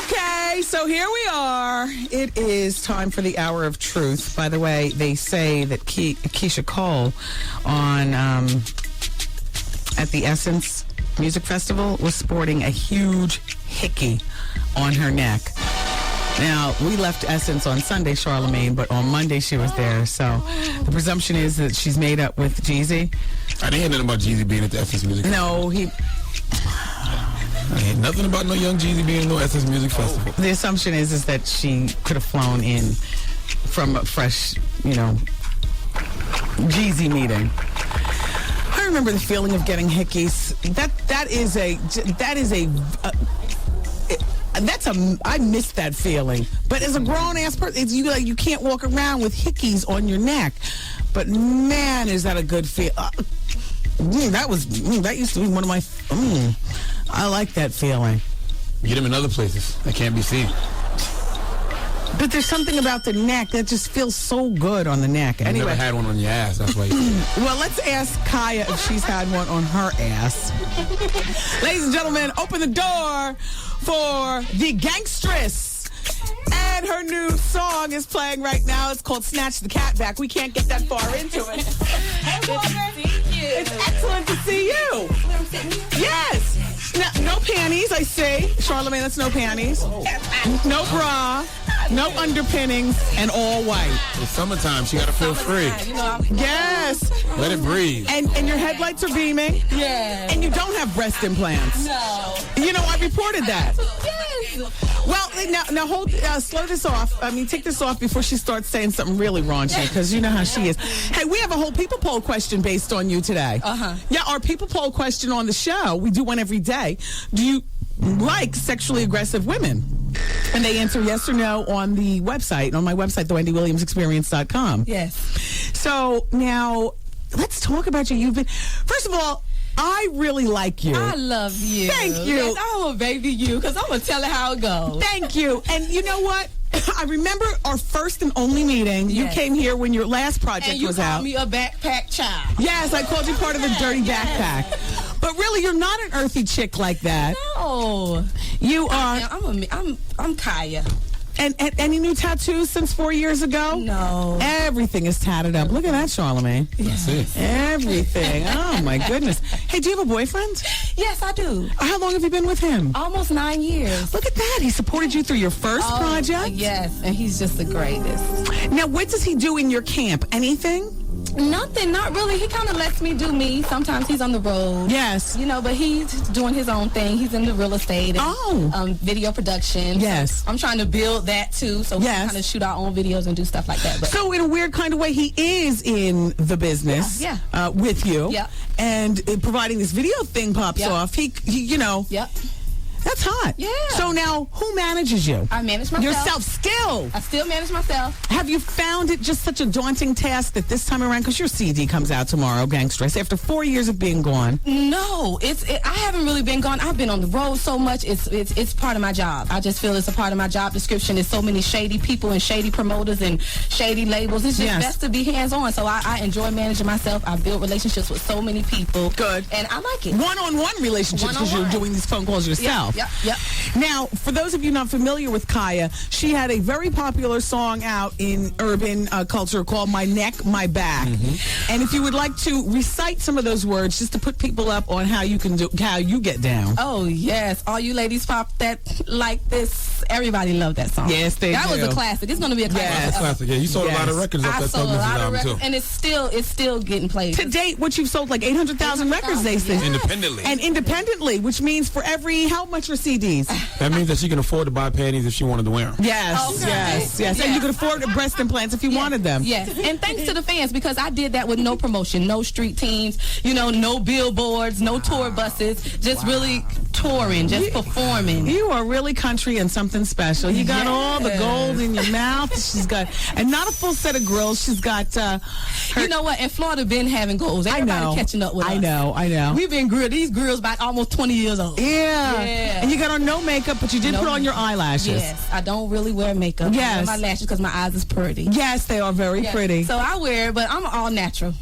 Okay, so here we are. It is time for the hour of truth. By the way, they say that Keyshia Cole on at the Essence Music Festival was sporting a huge hickey on her neck. Now, we left Essence on Sunday, Charlamagne, but on Monday she was there. So the presumption is that she's made up with Jeezy. I didn't hear nothing about Jeezy being at the Essence Music Festival. No, I ain't nothing about no young Jeezy being at no Essence Music Festival. The assumption is that she could have flown in from a fresh, Jeezy meeting. I remember the feeling of getting hickeys. I miss that feeling. But as a grown ass person, you can't walk around with hickeys on your neck. But man, is that a good feel? That used to be one of my. I like that feeling. Get them in other places that can't be seen. But there's something about the neck that just feels so good on the neck. You never had one on your ass, that's why you Well, let's ask Khia if she's had one on her ass. Ladies and gentlemen, open the door for the Gangstress. And her new song is playing right now. It's called Snatch da Kat Back. We can't get that far into it. It's excellent to see you. Yes. No panties, I see. Charlamagne, that's no panties. No bra. No underpinnings, and all white. It's summertime. She got to feel free. Yes. Let it breathe. And your headlights are beaming. Yeah. And you don't have breast implants. No. I reported that. Yes. Well, now hold, slow this off. Take this off before she starts saying something really raunchy, because you know how she is. Hey, we have a whole people poll question based on you today. Yeah, our people poll question on the show. We do one every day. Do you like sexually aggressive women? And they answer yes or no on the website, on my website, the WendyWilliamsExperience.com. Yes. So now, let's talk about you. First of all, I really like you. I love you. Thank you. Yes, I will baby you, because I'm going to tell her how it goes. Thank you. And you know what? I remember our first and only meeting. Yes. You came here when your last project was out. And you called me a backpack child. Yes, I called you part of the dirty backpack. But really, you're not an earthy chick like that. No. You are. I'm Khia. And any new tattoos since 4 years ago? No. Everything is tatted up. Look at that, Charlamagne. That's it. Everything. Oh, my goodness. Hey, do you have a boyfriend? Yes, I do. How long have you been with him? Almost 9 years. Look at that. He supported you through your first project? Yes, and he's just the greatest. Now, what does he do in your camp? Anything? Nothing, not really. He kind of lets me do me. Sometimes he's on the road. Yes. But he's doing his own thing. He's in the real estate and video production. Yes. So I'm trying to build that too, so we can kind of shoot our own videos and do stuff like that. But so in a weird kind of way, he is in the business with you. Yeah. And providing this video thing pops off. He Yep. That's hot. Yeah. So now, who manages you? I manage myself. Yourself still. I still manage myself. Have you found it just such a daunting task that this time around, because your CD comes out tomorrow, Gangstress, after 4 years of being gone? No, I haven't really been gone. I've been on the road so much. It's part of my job. I just feel it's a part of my job description. There's so many shady people and shady promoters and shady labels. It's just best to be hands-on. So I enjoy managing myself. I build relationships with so many people. Good. And I like it. One-on-one relationships, because you're doing these phone calls yourself. Yep. Now, for those of you not familiar with Khia, she had a very popular song out in urban culture called My Neck, My Back. And if you would like to recite some of those words just to put people up on how you get down. Oh, yes. All you ladies pop that like this. Everybody loved that song. Yes, they That do. was a classic. It's going to be a classic. Yes. That's a classic. Yeah, you sold a lot of records off I that sold a lot of records, too. and it's still getting played. To date, what you've sold, like 800,000 records, they say. Independently. And independently, which means for every, how much are CDs? That means that she can afford to buy panties if she wanted to wear them. Yes, yes. And you could afford breast implants if you wanted them. Yes, and thanks to the fans, because I did that with no promotion, no street teams, no billboards, no tour buses, just really touring, just performing. You are really country and something special. You got all the gold in your mouth. She's got, and not a full set of grills. She's got you know what? In Florida, been having goals. Everybody catching up with us. I know. We've been grilled. These grills about almost 20 years old. Yeah. And you got on no makeup, but you did put on your eyelashes. Yes. I don't really wear makeup. Yes. I wear my lashes because my eyes is pretty. Yes, they are very pretty. So I wear it, but I'm all natural.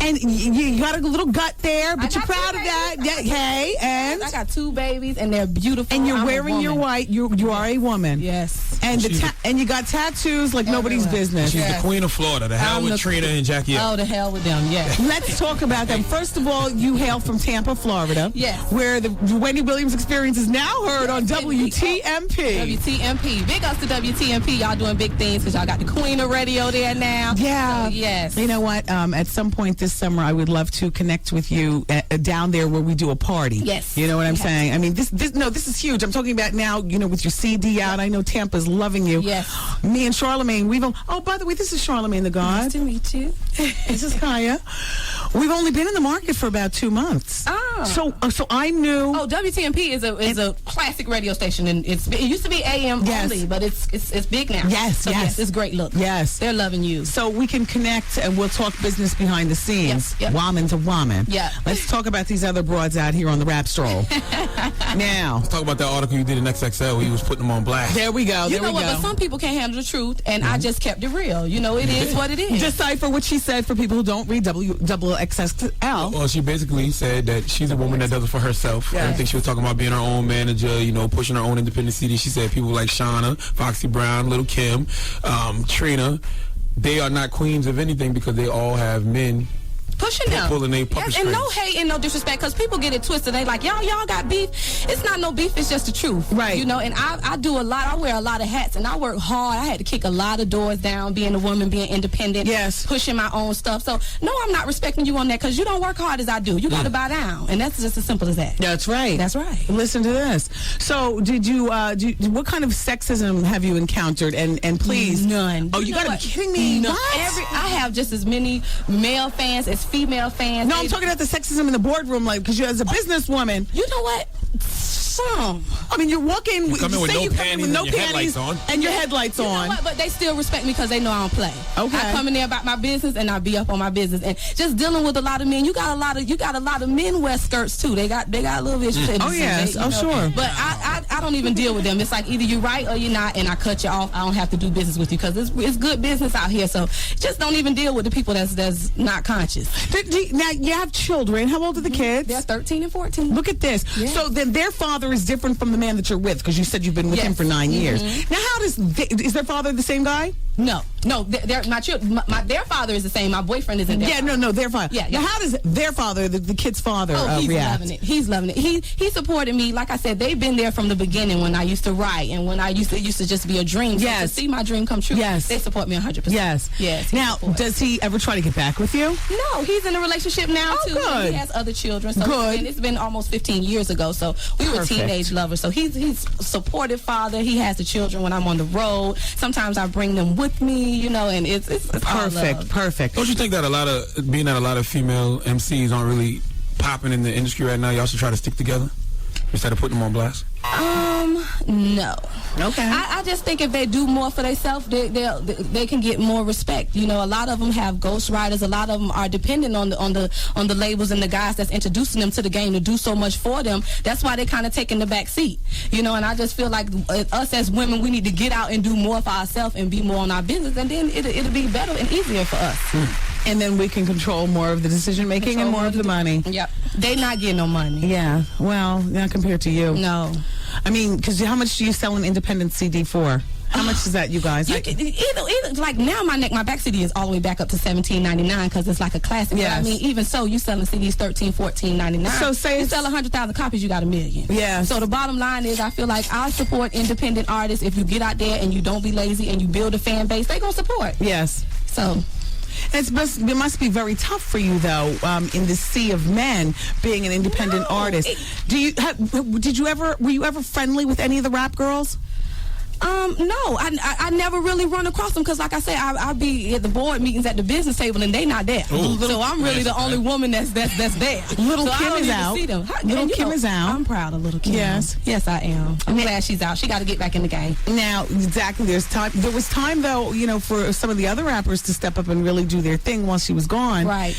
And you got a little gut there, but you're proud of that. Yeah, hey, and I got 2 babies, and they're beautiful. and you're wearing your white. You are a woman. Yes. And and you got tattoos like nobody's business. She's the queen of Florida. The hell with Trina and Jackie. Oh, the hell with them. Yeah. Let's talk about them. First of all, you hail from Tampa, Florida. Yes. Where the Wendy Williams Experience is now heard on WTMP. WTMP. Big ups to WTMP. Y'all doing big things because y'all got the queen of radio there now. Yeah. So, yes. You know what? At some point this summer, I would love to connect with you down there where we do a party. Yes. You know what I'm saying? I mean, this is huge. I'm talking about now, with your CD out. I know Tampa's loving you. Yes. Me and Charlamagne, oh, by the way, this is Charlamagne the God. Nice to meet you. This is Khia. We've only been in the market for about 2 months. So I knew. Oh, WTMP is a classic radio station, and it used to be AM only, but it's big now. Yes, so yes, it's great. Look, yes, they're loving you. So we can connect and we'll talk business behind the scenes. Yep. Woman to woman. Yeah. Let's talk about these other broads out here on the rap stroll. Now, let's talk about that article you did in XXL where you was putting them on blast. There we go. You know what? But some people can't handle the truth, and I just kept it real. It is what it is. Decipher what she said for people who don't read XXL. Well, she basically said that she's a woman that does it for herself. Yes. I think she was talking about being her own manager, pushing her own independent CD. She said people like Shauna, Foxy Brown, Little Kim, Trina, they are not queens of anything because they all have men pushing them, pulling their puppet strings. And no hate and no disrespect, because people get it twisted. They like, y'all got beef. It's not no beef. It's just the truth, right? And I do a lot. I wear a lot of hats, and I work hard. I had to kick a lot of doors down, being a woman, being independent, yes, pushing my own stuff. So no, I'm not respecting you on that because you don't work hard as I do. You got to bow down, and that's just as simple as that. That's right. That's right. Listen to this. So, did you? What kind of sexism have you encountered? And please, none. Oh, you gotta be kidding me! No, what? I have just as many male fans as female fans. No, I'm talking about the sexism in the boardroom, like, because you as a businesswoman. You know what? I mean, you're walking. You come in with no panties and your headlights on. And your headlights on. You know what? But they still respect me because they know I don't play. Okay. I come in there about my business and I be up on my business. And just dealing with a lot of men, you got a lot of men wear skirts too. They got a little bit. Oh yes, sure. But I don't even deal with them. It's like either you're right or you're not, and I cut you off. I don't have to do business with you because it's good business out here. So just don't even deal with the people that's not conscious. Now you have children. How old are the kids? They're 13 and 14. Look at this. Yeah. So then their father is different from the man that you're with, because you said you've been with him for 9 years. Now, is their father the same guy? No, they're my children. Their father is the same. My boyfriend isn't. No, their father. Yeah. Now, how does their father, the kid's father, he's react? loving it. He's loving it. He supported me. Like I said, they've been there from the beginning when I used to write and when I used to just be a dream. Yes. So to see my dream come true. Yes. They support me 100%. Yes. Yes. Now, does he ever try to get back with you? No, he's in a relationship now too. Good. He has other children. So good. It's been almost 15 years ago. So we were teenage lovers. So he's a supportive father. He has the children when I'm on the road. Sometimes I bring them with me, and it's perfect. Don't you think that a lot of female MCs aren't really popping in the industry right now? Y'all should try to stick together instead of putting them on blast. No. Okay. I just think if they do more for themselves, they can get more respect. A lot of them have ghostwriters. A lot of them are dependent on the labels and the guys that's introducing them to the game to do so much for them. That's why they kind of taking the back seat. And I just feel like us as women, we need to get out and do more for ourselves and be more on our business, and then it'll be better and easier for us. And then we can control more of the decision making and more of the money. Yep. They not getting no money. Yeah. Well, not compared to you. No. I mean, because how much do you sell an independent CD for? How much is that, you guys? Either like now, my back CD is all the way back up to $17.99 because it's like a classic. Yes. But I mean, even so, you selling CDs $13, $14.99. So say you sell 100,000 copies, you got $1 million. Yeah. So the bottom line is, I feel like I support independent artists. If you get out there and you don't be lazy and you build a fan base, they gonna support. Yes. So. It must be very tough for you, though, in the sea of men, being an independent artist. Were you ever friendly with any of the rap girls? No, I never really run across them because, like I said, I be at the board meetings at the business table and they not there. Ooh, so I'm really the only woman that's there. Little so Kim is out. Little Kim is out. I'm proud of Little Kim. Yes, I am. I'm glad she's out. She got to get back in the game. Now, exactly. There was time though, for some of the other rappers to step up and really do their thing while she was gone. Right.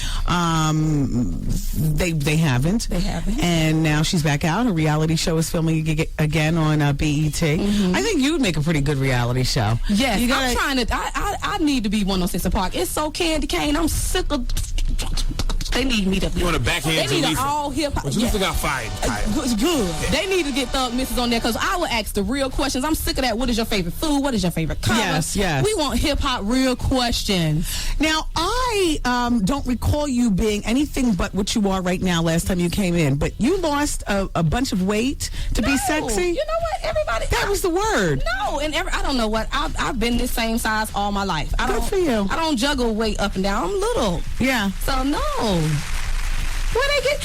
They haven't. They haven't. And now she's back out. Her reality show is filming again on BET. Mm-hmm. I think you would make a pretty good reality show. Yes, I'm trying to. I need to be 106 apart. It's so candy cane. I'm sick of They need me to be. You want a backhand? They need all hip hop. But you got fired. Good. They need to get Thug Misses on there because I will ask the real questions. I'm sick of that. What is your favorite food? What is your favorite color? Yes. We want hip hop real questions. Now, I don't recall you being anything but what you are right now last time you came in, but you lost a bunch of weight to be sexy. You know what? Everybody. That was the word. No, and I don't know what. I've been this same size all my life. Good for you. I don't juggle weight up and down. I'm little. Yeah. So no. Where they get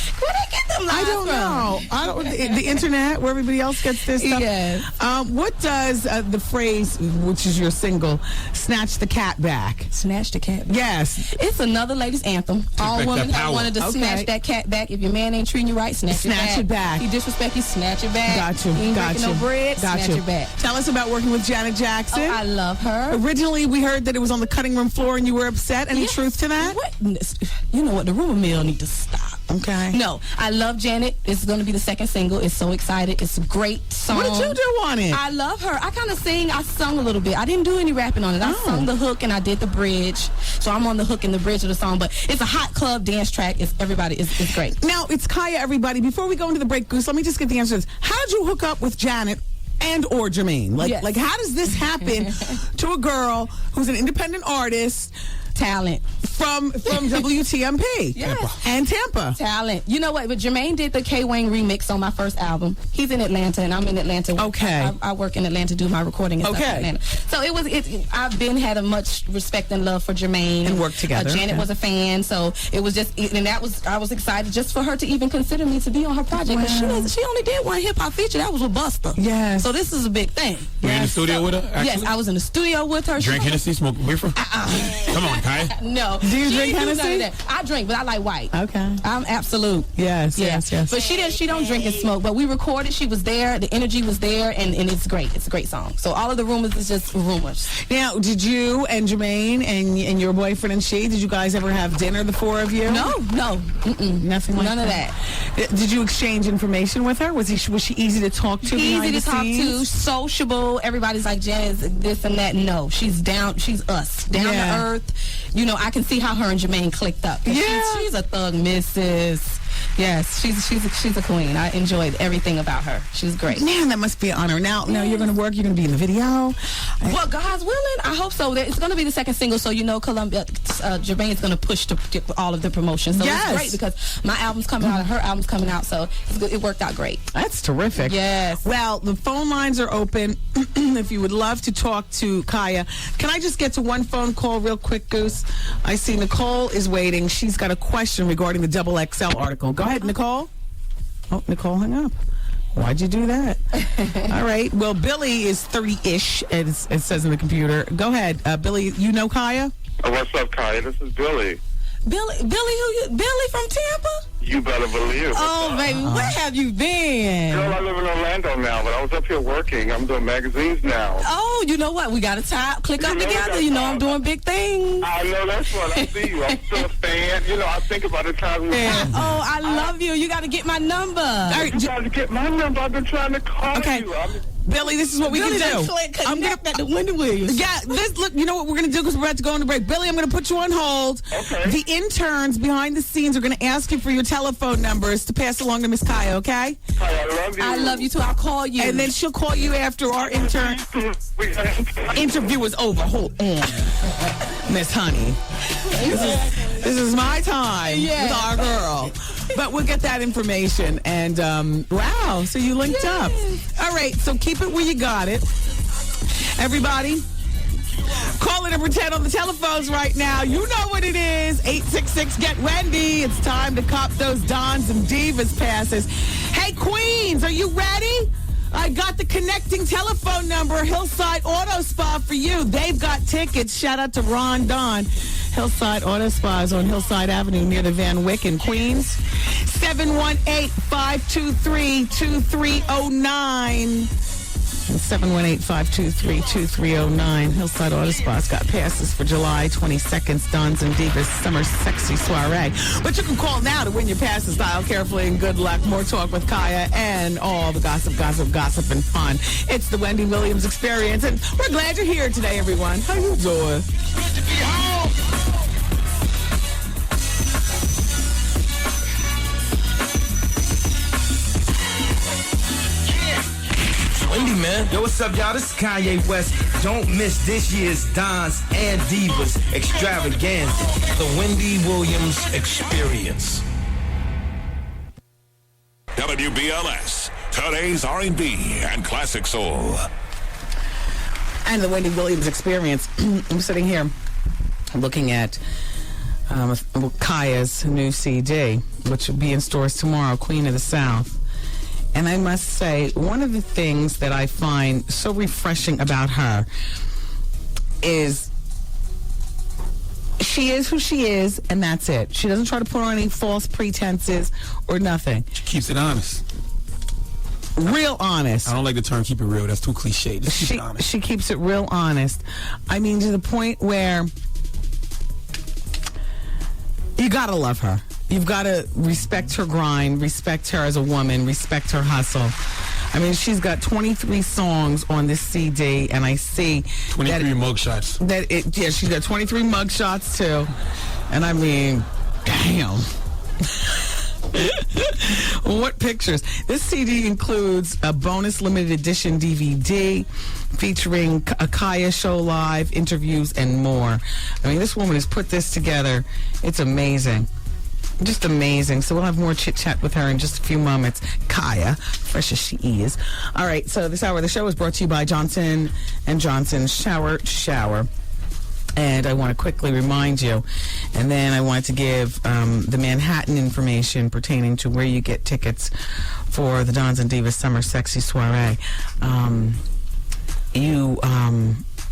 them lies I don't know. I don't. The internet, where everybody else gets this stuff. Yes. What does the phrase, which is your single, "Snatch the Cat Back"? Snatch the cat back. Yes. It's another ladies' anthem. All back women that have power. wanted to snatch that cat back. If your man ain't treating you right, snatch it back. He disrespect you, snatch it back. Got you. He ain't Got breaking you. no bread, Got snatch you. it back. Tell us about working with Janet Jackson. Oh, I love her. Originally, we heard that it was on the cutting room floor and you were upset. Any truth to that? What? You know what? The rumor mill need to stop. Okay. No, I love Janet. It's going to be the second single. It's so excited. It's a great song. What did you do on it? I love her. I kind of I sung a little bit. I didn't do any rapping on it. I sung the hook and I did the bridge. So I'm on the hook and the bridge of the song. But it's a hot club dance track. It's great. Now, it's Khia, everybody. Before we go into the break, Goose, let me just get the answer to this. How did you hook up with Janet and or Jermaine? Like, how does this happen to a girl who's an independent artist? Talent. From WTMP. Yes. And Tampa. Talent. You know what? But Jermaine did the K Wayne remix on my first album. He's in Atlanta and I'm in Atlanta. Okay. I work in Atlanta, do my recording and stuff in Atlanta. So I've had a much respect and love for Jermaine. And worked together. Janet was a fan, so it was just, and I was excited just for her to even consider me to be on her project. Because she only did one hip hop feature. That was with Busta. Yes. So this is a big thing. Were you in the studio with her? Actually? Yes, I was in the studio with her. Drink Hennessy, smoke reefer? Come on, Kai. No. Do you She drink didn't do none Hennessy? of that. I drink, but I like white. Okay. I'm absolute. Yes. But she don't drink and smoke. But we recorded. She was there. The energy was there, and it's great. It's a great song. So all of the rumors is just rumors. Now, did you and Jermaine and your boyfriend and did you guys ever have dinner, the four of you? No. Nothing like None of that. Did you exchange information with her? Was she easy to talk to? Easy to talk scenes? to, sociable. Everybody's like, Janice, this and that. No, she's down. She's us, down to earth. You know, I can see how her and Jermaine clicked up. She's a thug, Mrs. Yes, she's a queen. I enjoyed everything about her. She's great. Man, that must be an honor. Now you're going to work. You're going to be in the video. Well, God's willing. I hope so. It's going to be the second single, so Columbia, Jermaine's going to push all of the promotion. So it's great because my album's coming out and her album's coming out, so it worked out great. That's terrific. Yes. Well, the phone lines are open. If you would love to talk to Khia, can I just get to one phone call real quick, Goose? I see Nicole is waiting. She's got a question regarding the XXL article. Go ahead, Nicole. Oh, Nicole hung up. Why'd you do that? All right. Well, Billy is 30-ish, as it says in the computer. Go ahead, Billy. You know Khia? What's up, Khia? This is Billy. Billy from Tampa? You better believe it. Oh, baby, where have you been? Girl, I live in Orlando now, but I was up here working. I'm doing magazines now. Oh, you know what? We got to click up together. You know I'm doing big things. I know that's what I see you. I'm still a fan. You know, I think about the time we Oh, I love you. You got to get my number. All right, You got to get my number. I've been trying to call you. Billy, this is what we can do. I'm going to the Wendy Williams. Yeah, look, you know what we're going to do because we're about to go on the break. Billy, I'm going to put you on hold. Okay. The interns behind the scenes are going to ask you for your telephone numbers to pass along to Miss Khia, okay? Hi, I love you. I love you too. I'll call you. And then she'll call you after our intern interview is over. Hold on, Miss Honey. This is my time with our girl. But we'll get that information. And, wow, so you linked up. All right, so keep it where you got it. Everybody, call it and pretend on the telephones right now. You know what it is. 866-GET-WENDY. It's time to cop those Dons and Divas passes. Hey, Queens, are you ready? I got the connecting telephone number, Hillside Auto Spa for you. They've got tickets. Shout out to Ron Don. Hillside Auto Spa is on Hillside Avenue near the Van Wyck in Queens. 718-523-2309. 718-523-2309. Hillside Auto Spa's got passes for July 22nd, Dons and Divas Summer Sexy Soiree. But you can call now to win your passes. Dial carefully and good luck. More talk with Khia and all the gossip and fun. It's the Wendy Williams Experience, and we're glad you're here today, everyone. How you doing? man. Yo, what's up, y'all? This is Kanye West. Don't miss this year's Dons and Divas Extravaganza, the Wendy Williams Experience. WBLS, today's R&B and classic soul. And the Wendy Williams Experience. I'm sitting here looking at Khia's new CD, which will be in stores tomorrow, Queen of the South. And I must say, one of the things that I find so refreshing about her is she is who she is, and that's it. She doesn't try to put on any false pretenses or nothing. She keeps it honest. Real honest. I don't like the term keep it real. That's too cliche. Just keep it honest. She keeps it real honest. I mean, to the point where you gotta love her. You've got to respect her grind, respect her as a woman, respect her hustle. I mean, she's got 23 songs on this CD, and I see 23 mugshots. Yeah, she's got 23 mugshots too. And I mean, damn. What pictures? This CD includes a bonus limited edition DVD featuring a Khia show live, interviews, and more. I mean, this woman has put this together. It's amazing. Just amazing. So we'll have more chit-chat with her in just a few moments. Khia, fresh as she is. All right, so this hour of the show is brought to you by Johnson & Johnson Shower. And I want to quickly remind you, and then I want to give the Manhattan information pertaining to where you get tickets for the Dons and Divas Summer Sexy Soiree. All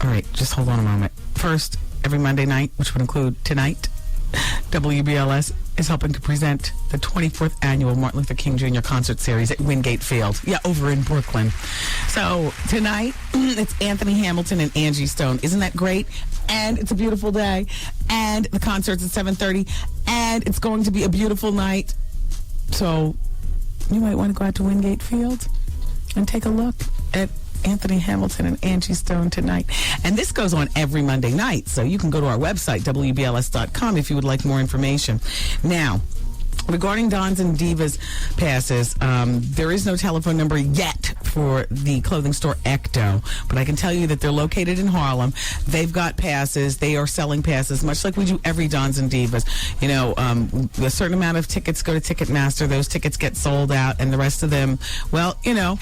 right, just hold on a moment. First, every Monday night, which would include tonight, WBLS is helping to present the 24th annual Martin Luther King Jr. concert series at Wingate Field. Yeah, over in Brooklyn. So tonight, it's Anthony Hamilton and Angie Stone. Isn't that great? And it's a beautiful day. And the concert's at 7:30. And it's going to be a beautiful night. So you might want to go out to Wingate Field and take a look at Anthony Hamilton and Angie Stone tonight. And this goes on every Monday night, so you can go to our website, WBLS.com, if you would like more information. Now, regarding Dons and Divas passes, there is no telephone number yet for the clothing store Ecto, but I can tell you that they're located in Harlem. They've got passes. They are selling passes, much like we do every Dons and Divas. You know, a certain amount of tickets go to Ticketmaster. Those tickets get sold out, and the rest of them, well, you know,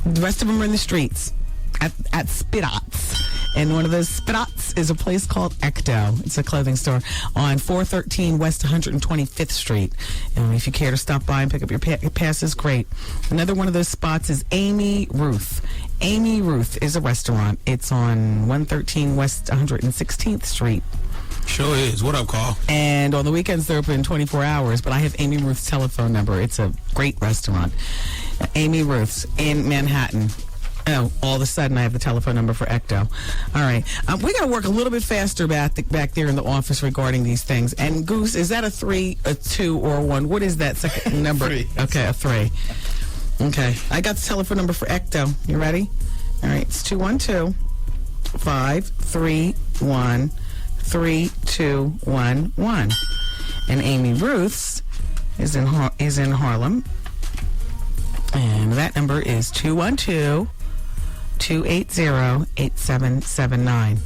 the rest of them are in the streets at Spinots. And one of those Spinots is a place called Ecto. It's a clothing store on 413 West 125th Street. And if you care to stop by and pick up your passes, great. Another one of those spots is Amy Ruth. Amy Ruth is a restaurant. It's on 113 West 116th Street. Sure is. What up, Carl? And on the weekends, they're open 24 hours, but I have Amy Ruth's telephone number. It's a great restaurant. Amy Ruth's in Manhattan. Oh, all of a sudden I have the telephone number for Ecto. All right. We got to work a little bit faster back there in the office regarding these things. And Goose, is that a 3, a 2, or a 1? What is that second number? 3. Okay, a 3. Okay. I got the telephone number for Ecto. You ready? All right. It's 212-531-3211. And Amy Ruth's is in Harlem. And that number is 212-280-8779.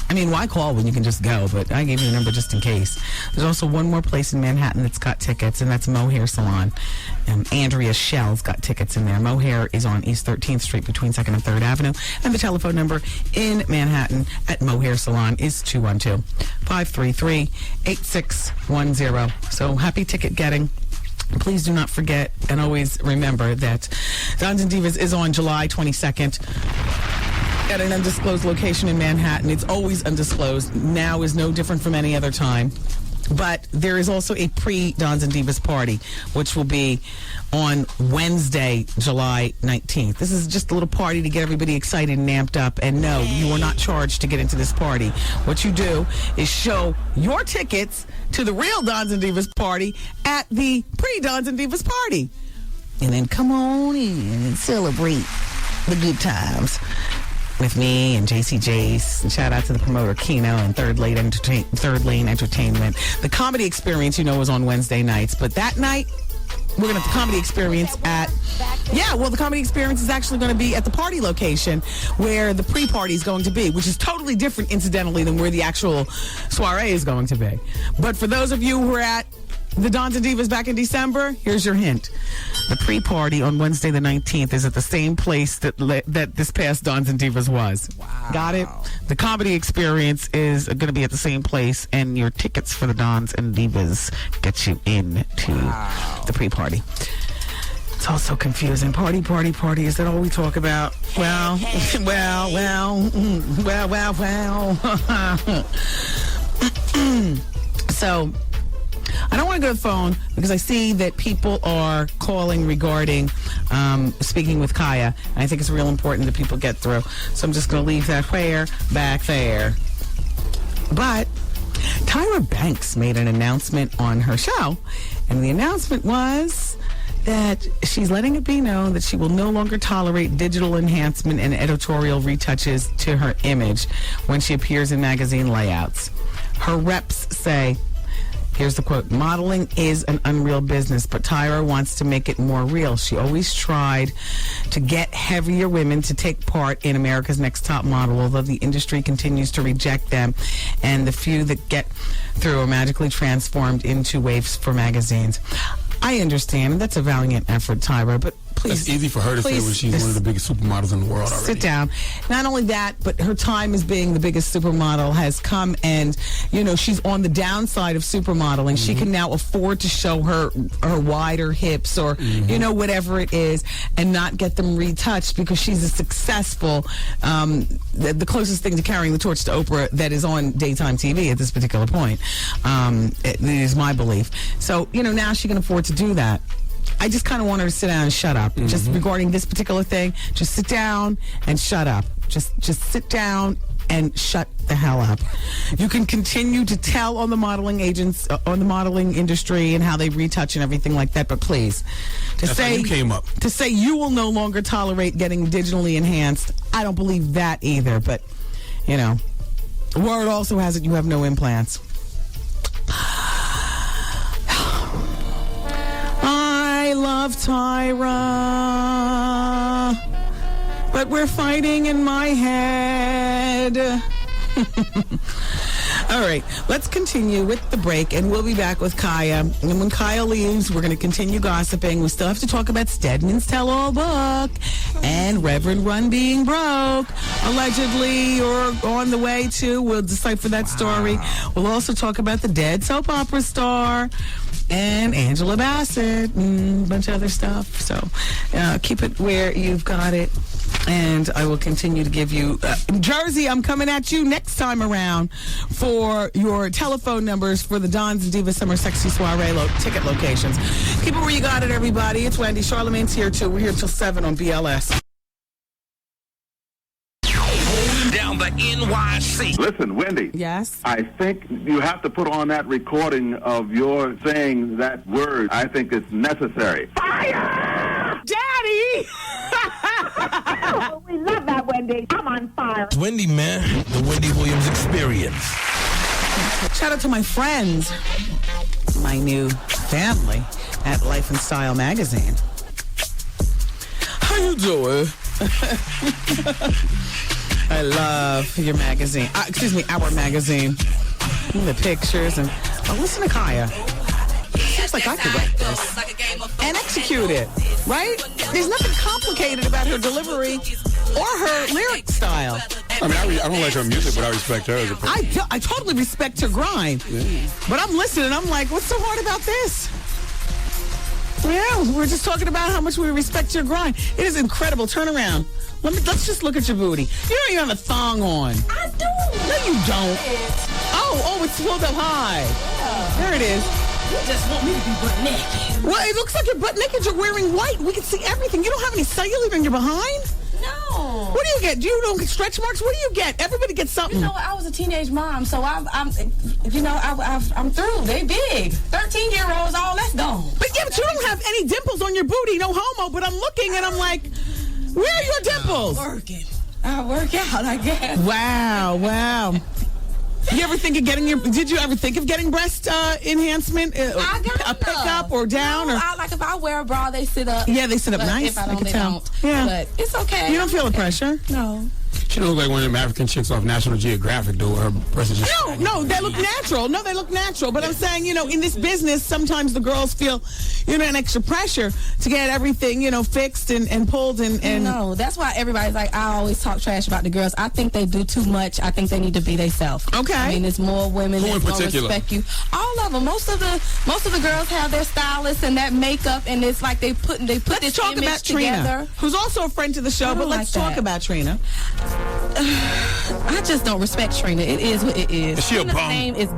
I mean, why call when you can just go? But I gave you the number just in case. There's also one more place in Manhattan that's got tickets, and that's Mohair Salon. Andrea Shell's got tickets in there. Mohair is on East 13th Street between 2nd and 3rd Avenue. And the telephone number in Manhattan at Mohair Salon is 212-533-8610. So happy ticket getting. Please do not forget and always remember that Dons and Divas is on July 22nd at an undisclosed location in Manhattan. It's always undisclosed. Now is no different from any other time. But there is also a pre-Dons and Divas party, which will be on Wednesday, July 19th. This is just a little party to get everybody excited and amped up. And no, you are not charged to get into this party. What you do is show your tickets to the real Dons and Divas party at the pre-Dons and Divas party. And then come on in and celebrate the good times with me and JC Jace. And shout out to the promoter Keno and Third Lane Entertainment. The Comedy Experience, you know, is on Wednesday nights. But that night, we're going to have the Comedy Experience at Yeah, well, the Comedy Experience is actually going to be at the party location where the pre-party is going to be, which is totally different, incidentally, than where the actual soiree is going to be. But for those of you who are at the Dons and Divas back in December, here's your hint. The pre-party on Wednesday the 19th is at the same place that this past Dons and Divas was. Wow. Got it? The Comedy Experience is going to be at the same place, and your tickets for the Dons and Divas get you into the pre-party. It's all so confusing. Party. Is that all we talk about? Well. So, I don't want to go to the phone because I see that people are calling regarding speaking with Khia. And I think it's real important that people get through. So I'm just going to leave that back there. But Tyra Banks made an announcement on her show. And the announcement was that she's letting it be known that she will no longer tolerate digital enhancement and editorial retouches to her image when she appears in magazine layouts. Her reps say, here's the quote, "Modeling is an unreal business, but Tyra wants to make it more real. She always tried to get heavier women to take part in America's Next Top Model, although the industry continues to reject them, and the few that get through are magically transformed into waifs for magazines." I understand. That's a valiant effort, Tyra, but please. That's easy for her to say when she's one of the biggest supermodels in the world already. Sit down. Not only that, but her time as being the biggest supermodel has come, and, you know, she's on the downside of supermodeling. She can now afford to show her wider hips or, you know, whatever it is, and not get them retouched because she's a successful, the closest thing to carrying the torch to Oprah that is on daytime TV at this particular point. It is my belief. So, you know, now she can afford to do that. I just kind of want her to sit down and shut up. Just regarding this particular thing, just sit down and shut up. Just sit down and shut the hell up. You can continue to tell on the modeling agents, on the modeling industry and how they retouch and everything like that, but please, to say you will no longer tolerate getting digitally enhanced, I don't believe that either. But, you know, word also has it you have no implants. I love Tyra, but we're fighting in my head. All right, let's continue with the break, and we'll be back with Khia. And when Khia leaves, we're going to continue gossiping. We still have to talk about Stedman's tell-all book and Reverend Run being broke, allegedly, or on the way to. We'll decipher that story. We'll also talk about the dead soap opera star and Angela Bassett and a bunch of other stuff. So keep it where you've got it. And I will continue to give you Jersey. I'm coming at you next time around for your telephone numbers for the Dons and Divas Summer Sexy Soiree ticket locations. Keep it where you got it, everybody. It's Wendy. Charlamagne's here too. We're here till 7 on BLS. Down the NYC. Listen, Wendy. Yes? I think you have to put on that recording of your saying that word. I think it's necessary. Fire! Daddy! We love that, Wendy. I'm on fire. It's Wendy, man. The Wendy Williams Experience. Shout out to my friends, my new family at Life and Style magazine. How you doing? I love your magazine. Our magazine. The pictures and listen to Khia. Seems like I could write this and execute it, right? There's nothing complicated about her delivery or her lyric style. I mean, I don't like her music, but I respect her as a person. I totally respect her grind. Yeah. But I'm listening. I'm like, what's so hard about this? Yeah, we're just talking about how much we respect your grind. It is incredible. Turn around. Let's just look at your booty. You don't even have a thong on. I do. No, you don't. Oh, it's pulled up high. Yeah. There it is. You just want me to be butt naked. Well, it looks like you're butt naked. You're wearing white. We can see everything. You don't have any cellulite on your behind? No. What do you get? You don't get stretch marks? What do you get? Everybody gets something. You know, I was a teenage mom, so I'm through. They big. 13-year-olds, all that's gone. But yeah, but you don't have any dimples on your booty. No homo. But I'm looking and I'm like, where are your dimples? Working. I work out, I guess. Wow. You ever think of getting did you ever think of getting breast enhancement? I got a pickup or down? No, or like if I wear a bra, they sit up. Yeah, they sit up But nice. If I don't, can they tell. don't. Yeah. But it's okay. You don't feel the pressure? No. She don't look like one of them African chicks off National Geographic, though. Her breasts are just... No, they look natural. No, they look natural. But I'm saying, in this business, sometimes the girls feel, an extra pressure to get everything, fixed and pulled and... No, that's why everybody's like, I always talk trash about the girls. I think they do too much. I think they need to be themselves. Okay. I mean, it's more women Who in that don't particular? respect you. All of them. Most of the girls have their stylists and that makeup, and it's like they put Let's this talk image about Trina, together. who's also a friend to the show, I but don't let's like talk that. about Trina. I just don't respect Trina. It is what it is. Is she a Trina's bum? name is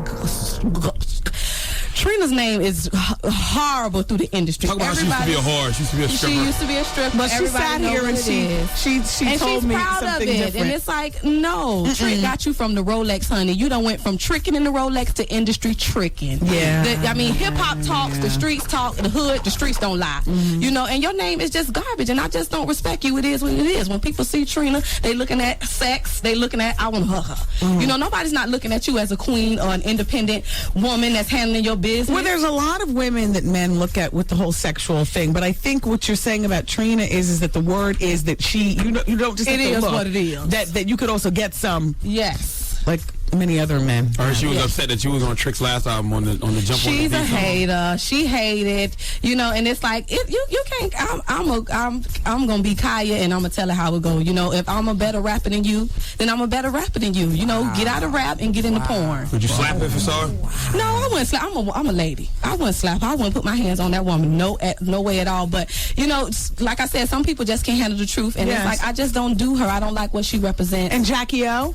Trina's name is horrible through the industry. Talk about she used to be a whore. She used to be a stripper. She used to be a stripper. But she Everybody sat know here what and it is. she And told she's me proud something of it. different. And it's like, no, Trick got you from the Rolex, honey. You done went from tricking in the Rolex to industry tricking. Yeah. Hip hop talks, the streets talk, the hood, the streets don't lie. And your name is just garbage, and I just don't respect you. It is what it is. When people see Trina, they looking at sex, they looking at, I want to hug her. Nobody's not looking at you as a queen or an independent woman that's handling your business. Well, there's a lot of women that men look at with the whole sexual thing, but I think what you're saying about Trina is that the word is that you don't just have It to is look, what it is. that you could also get some, Yes. like many other men. Or she was upset that you was on Trick's last album on the jump. She's on a the beat. hater. She hated, and it's like you can't. I'm gonna be Khia, and I'm gonna tell her how it go. If I'm a better rapper than you, then I'm a better rapper than you. Get out of rap and get into porn. Would you slap her if you saw her? No, I wouldn't slap. I'm a lady. I wouldn't slap her. I wouldn't put my hands on that woman. No way at all. But like I said, some people just can't handle the truth, and it's like I just don't do her. I don't like what she represents. And Jackie O?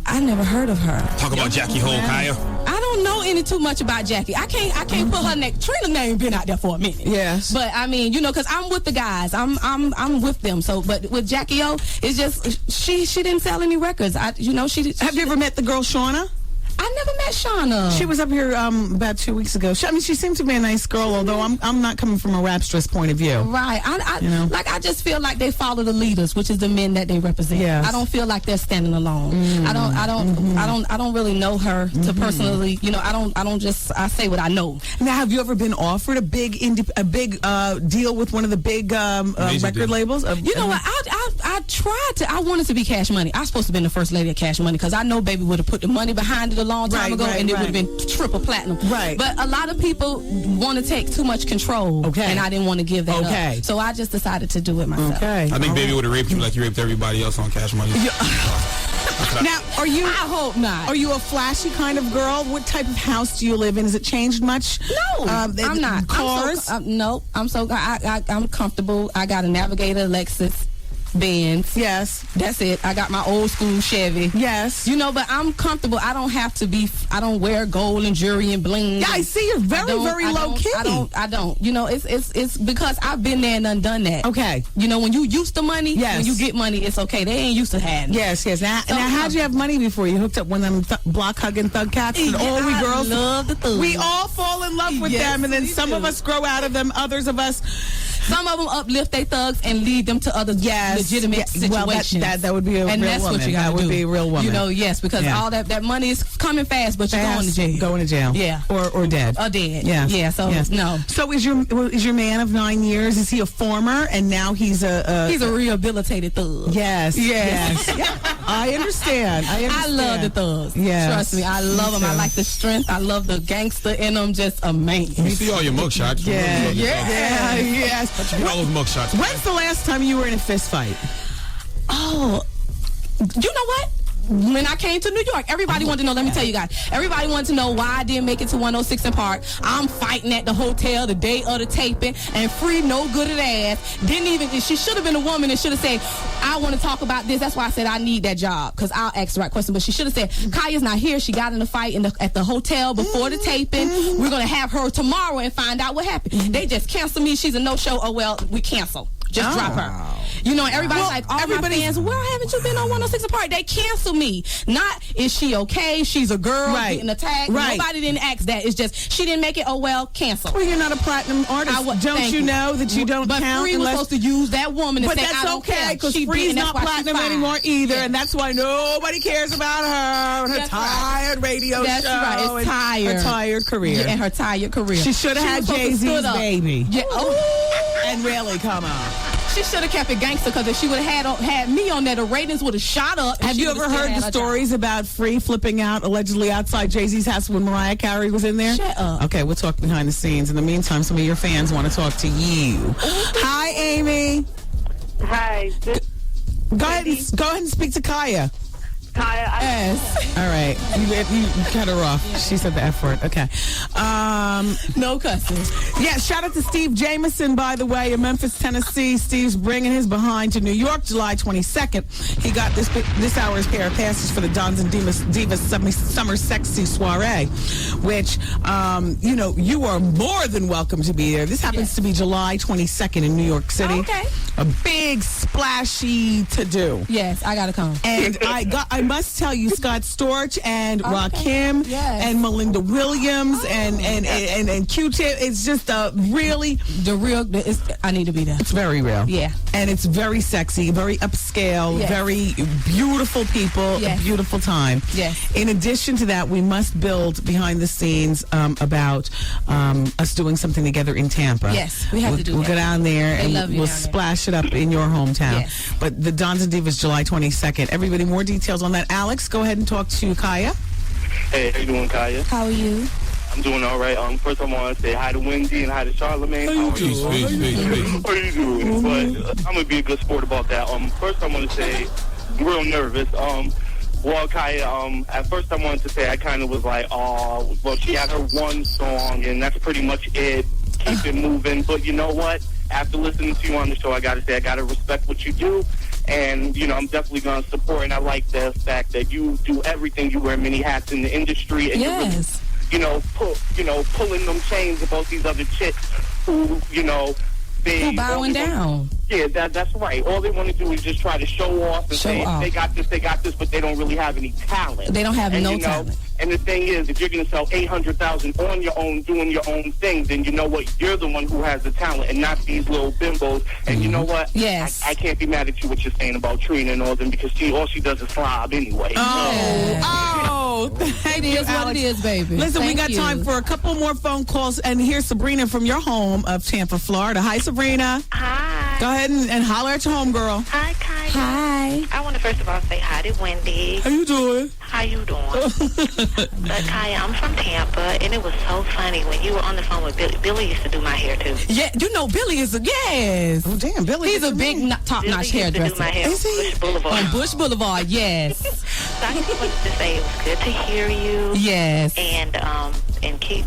I never heard of her. Talk about Jackie Hole, Khia. I don't know any too much about Jackie. I can't put her name. Trina's name been out there for a minute. Yes. But I mean, because I'm with the guys. I'm with them. So, but with Jackie O, it's just she didn't sell any records. Have you ever met the girl Shauna? I never met Shauna. She was up here about 2 weeks ago. She seemed to be a nice girl, although I'm not coming from a rapstress point of view. Right. I just feel like they follow the leaders, which is the men that they represent. Yes. I don't feel like they're standing alone. I don't really know her to personally. I say what I know. Now, have you ever been offered a big deal with one of the big record labels? You know what? I tried to. I wanted to be Cash Money. I was supposed to be the first lady of Cash Money because I know Baby would have put the money behind it a long time ago, and it would have been triple platinum. Right. But a lot of people want to take too much control. Okay. And I didn't want to give that up. So I just decided to do it myself. Okay. I think Baby would have raped you like you raped everybody else on Cash Money. Now, I hope not. Are you a flashy kind of girl? What type of house do you live in? Has it changed much? No, I'm not. Cars? I'm comfortable. I got a Navigator, Lexus, Benz. Yes. That's it. I got my old school Chevy. Yes. But I'm comfortable. I don't have to be, I don't wear gold and jewelry and bling. Yeah, I see you're very low key. I don't. It's because I've been there and done that. Okay. When you used to money, yes. when you get money, it's okay. They ain't used to having it. Yes. Now how'd you have money before? You hooked up one of them block hugging thug cats? And all we girls love the thugs. We all fall in love with them, and then some of us grow out of them, others of us. Some of them uplift their thugs and lead them to other legitimate situations. Well, that would be a real woman. And that's what you got to do. That would be a real woman. Yes, because all that money is coming fast, but you're going to jail. Going to jail. Yeah. Or dead. Or dead. Yeah. Yeah, so no. So is your man of 9 years, is he a former, and now he's a rehabilitated thug? Yes. Yes. I understand. I love the thugs. Yes. Trust me, I love them. I like the strength. I love the gangster in them. Just amazing. You see all your mugshots. Yes. You get all those mugshots. When's the last time you were in a fist fight? Oh, you know what? When I came to New York, everybody wanted to know, let me tell you guys, everybody wanted to know why I didn't make it to 106 and Park. I'm fighting at the hotel the day of the taping, and Free no good at ass. She should have been a woman and should have said, I want to talk about this. That's why I said I need that job, because I'll ask the right question. But she should have said, Khia's not here. She got in a fight at the hotel before the taping. We're going to have her tomorrow and find out what happened. They just cancel me. She's a no-show. Oh, well, we cancel. Just drop her. You know, everybody's like, all my fans, where haven't you been on 106 Apart? They cancel me. Not, is she okay? She's a girl getting attacked. Nobody didn't ask that. It's just, she didn't make it. Oh, well, cancel. Well, you're not a platinum artist. Don't you know that you don't but count? But Free was supposed to use that woman and but say, that's I don't okay, because care. Free's not platinum anymore either, and that's why nobody cares about her and her tired radio show. That's right. It's tired. Her tired career. Yeah, and her tired career. She should have had Jay-Z's baby. Yeah. And really, come on. She should have kept it gangster, because if she would have had me on there, the ratings would have shot up. Have you ever heard the stories about Free flipping out allegedly outside Jay-Z's house when Mariah Carey was in there? Shut up. Okay, we'll talk behind the scenes. In the meantime, some of your fans want to talk to you. Hi, Amy. Hi. Go ahead and speak to Khia. Yes. All right. You cut her off. She said the F word. Okay. No cussing. Yeah, shout out to Steve Jameson, by the way, in Memphis, Tennessee. Steve's bringing his behind to New York July 22nd. He got this hour's pair of passes for the Dons and Divas Summer Sexy Soiree, which, you know, you are more than welcome to be there. This happens to be July 22nd in New York City. Okay. A big, splashy to-do. Yes, I got to come. And I must tell you, Scott Storch and Rakim and Melinda Williams and Q-Tip, it's just a really... I need to be there. It's very real. Yeah. And it's very sexy, very upscale, very beautiful people, a beautiful time. Yes. In addition to that, we must build behind the scenes about us doing something together in Tampa. Yes, we have to do that. We'll go down there and we'll splash it up in your hometown. Yes. But the Dons and Divas, July 22nd. Everybody, more details on that. Alex, go ahead and talk to Khia. Hey, how you doing, Khia? How are you? I'm doing all right. First I want to say hi to Wendy and hi to Charlamagne. How are you doing? But I'm going to be a good sport about that. First I want to say, I'm real nervous. Well, Khia, at first I wanted to say I kind of was like, oh, well, she had her one song, and that's pretty much it. Keep it moving. But you know what? After listening to you on the show, I got to say, I got to respect what you do. And, you know, I'm definitely going to support, and I like the fact that you do everything. You wear many hats in the industry, and you're really, pulling them chains about these other chicks who, Who bowing down. Yeah, that's right. All they want to do is just try to show off and say they got this, but they don't really have any talent. They don't have no talent. And the thing is, if you're going to sell 800,000 on your own, doing your own thing, then you know what? You're the one who has the talent and not these little bimbos. And you know what? Yes. I can't be mad at you what you're saying about Trina and all them, because all she does is slob anyway. Thank you, Alex. What it is, baby. Listen, we got time for a couple more phone calls, and here's Sabrina from your home of Tampa, Florida. Hi, Sabrina. Hi. Go ahead and holler at your home, girl. Hi, Khia. Hi. I want to first of all say hi to Wendy. How you doing? How you doing? But Khia, I'm from Tampa, and it was so funny when you were on the phone with Billy. Billy used to do my hair too. Yeah, you know Billy is Oh damn, Billy. He's a big top-notch hairdresser. Do my hair on Bush Boulevard. On Bush Boulevard, yes. So I just wanted to say it was good to hear you. Yes. And keep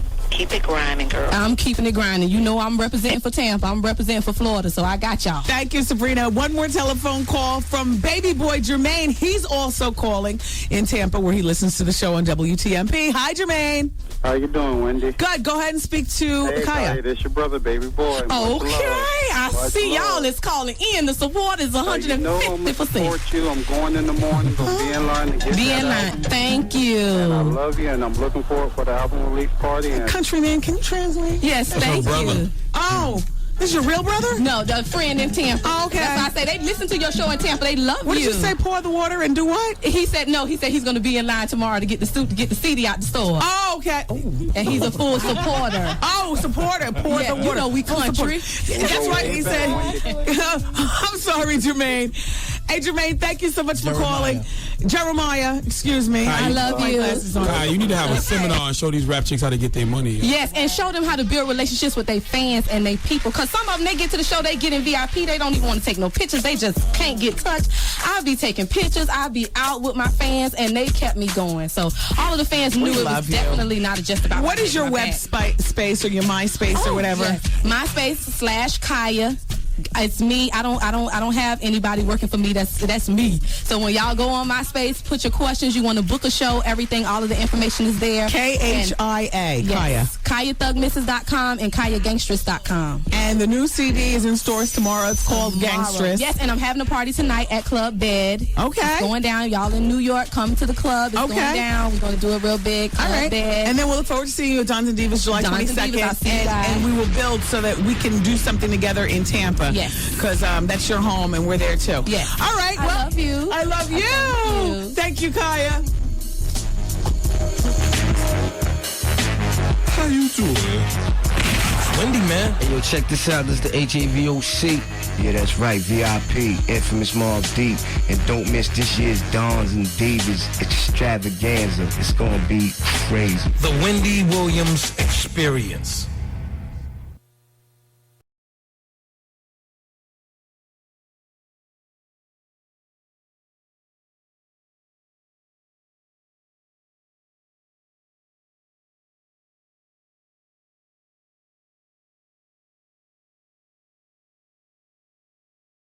it grinding, girl. I'm keeping it grinding. You know I'm representing for Tampa. I'm representing for Florida, so I got y'all. Thank you, Sabrina. One more telephone call from baby boy Jermaine. He's also calling in Tampa, where he listens to the show on WTMP. Hi, Jermaine. How you doing, Wendy? Good. Go ahead and speak to Khia. Hey, this your brother, baby boy. Okay. I see y'all is calling in. The support is 150%. You know I'm support you. I'm going in the morning. Go be in line to get Be in line. Album. Thank you. And I love you, and I'm looking forward for the album release party. And Countryman, can you translate? Yes, thank you. Oh, this is your real brother? No, the friend in Tampa. Oh, okay. That's why I say they listen to your show in Tampa. They love What you. did you say? Pour the water and do what? He said no. He said he's going to be in line tomorrow to get the suit, to get the CD out the store. Oh, okay. And he's a full supporter. Oh, supporter. Pour the water. You know we country. That's right. He said. I'm sorry, Jermaine. Hey, Jermaine, thank you so much for calling. Jeremiah, excuse me. I love you. You need to have a seminar and show these rap chicks how to get their money. Yes, and show them how to build relationships with their fans and their people. Because some of them, they get to the show, they get in VIP, they don't even want to take no pictures. They just can't get touched. I'll be taking pictures. I'll be out with my fans, and they kept me going. So all of the fans knew it was definitely not just about What is your web space or your MySpace or whatever? Yes. MySpace/Khia. It's me. I don't have anybody working for me. That's me. So when y'all go on MySpace, put your questions. You want to book a show, everything, all of the information is there. Khia. Yes, KiaThugMrs.com and KiaGangstress.com. And the new CD is in stores tomorrow. It's called Gangstress. Yes, and I'm having a party tonight at Club Bed. Okay. It's going down. Y'all in New York, come to the club. It's going down. We're going to do it real big. All right. Bed. And then we'll look forward to seeing you at Dons and Divas July 22nd. And we will build so that we can do something together in Tampa. Yes. Because that's your home and we're there too. Yes. All right. Well, I love you. I love you. Thank you, Khia. How you doing? Wendy, man. Hey, yo, check this out. This is the HAVOC. Yeah, that's right. VIP, Infamous Mob Deep. And don't miss this year's Dons and Divas Extravaganza. It's gonna be crazy. The Wendy Williams Experience.